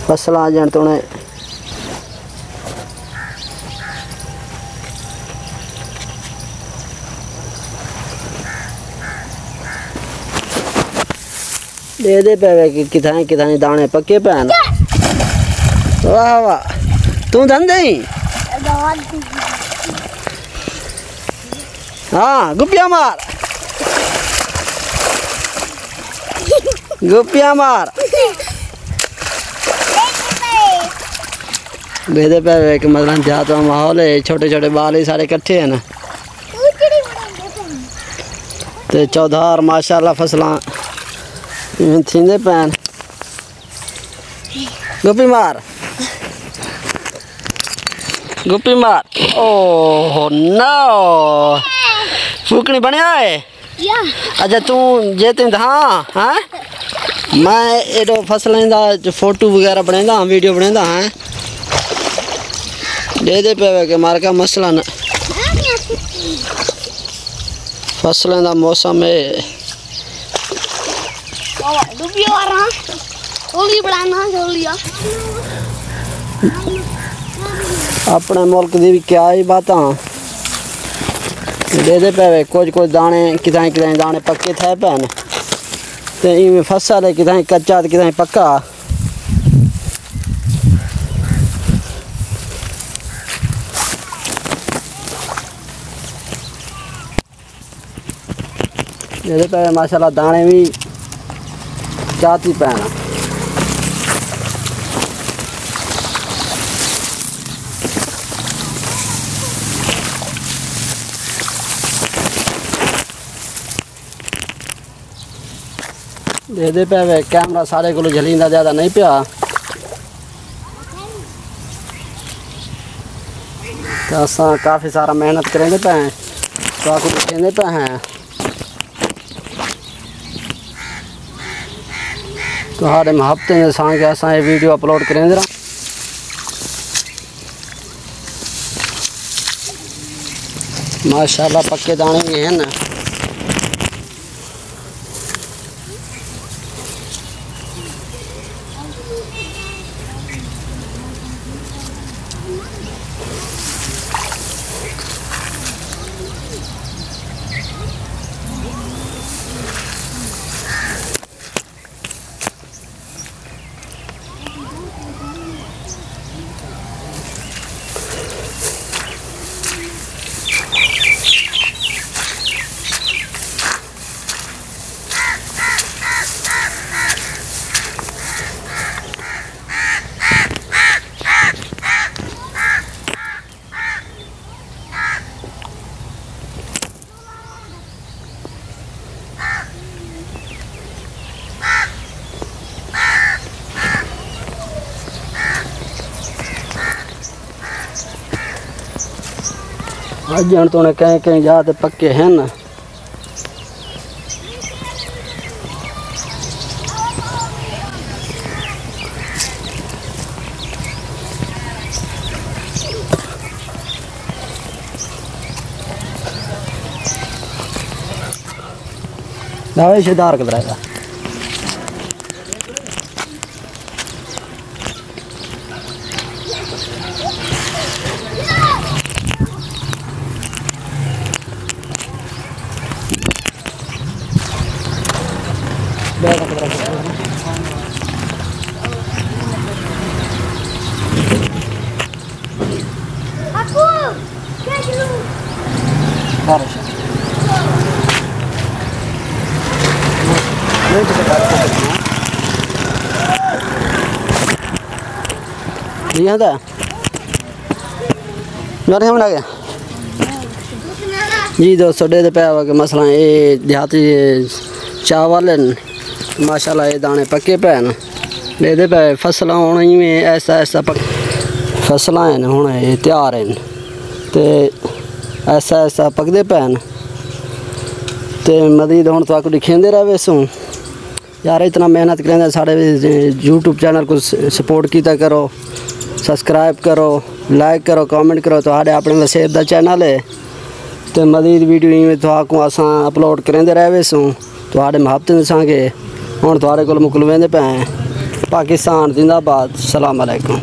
फसल आ जान तो उन्हें दे पे कि किथाने दाने पक्के पे ना। वाह वाह तू धंधे ही हाँ गुप्पिया मार गुप्पिया मार बेदे पे कि मतलब देहात का माहौल है, छोटे छोटे बाल ही सारे इकट्ठे हैं ना। तो चौधार माशाल्लाह फसलां थींदे पैन। गुप्पी मार गुप्पी मार। ओह नो फूकनी बनया है। अच्छा तू जे तुम हाँ हाँ मैं एडो फसलें दा फोटो वगैरह बनांदा वीडियो बनांदा हाँ दे पे के मार का मसला न फसलें दा मौसम है। अपने मुल्क की भी क्या ही बात दे पे कुछ दाने कितने दाने पक्के थे पैन तो इवें फसल है कितने कच्चा तो कितने पक्का। दे पे माशाल्लाह दाने भी चाहती पैना। दे पे कैमरा सारे को झलींदा ज़्यादा नहीं पिया तो असा काफ़ी सारा मेहनत करेंगे पे तो आपको दिखेंगे पे हैं तो हर हफ्ते में सांग असा ये वीडियो अपलोड करेंगे। माशाल्लाह पक्के दाने भी हैं ना। अजन तो कहीं जाते पक्के हैं ना। दावे शेदार कदराएगा यहाँ था हम लगे जी दोस्तों दे पे के मसला ये देहाती चावल माशाल्लाह ये दाने पक्के पे न दे पे फसल होने में ऐसा ऐसा फसल हैं हूँ ये तैयार हैं तो ऐसा ऐसा पकते पे न तो मजीद हूँ तो दिखेंदे रहे सू यार इतना मेहनत करें साढ़े यूट्यूब चैनल को सपोर्ट किया करो सब्सक्राइब करो लाइक करो कमेंट करो तो अपने वसेब का चैनल है तो मजीद वीडियो तो आपको अस अपलोड करेंदे रहे सू तो हफ्ते में असांखे हूँ थोड़े को मोकलवेंदे पे हैं पाकिस्तान जिंदाबाद। सलाम अलैकुम।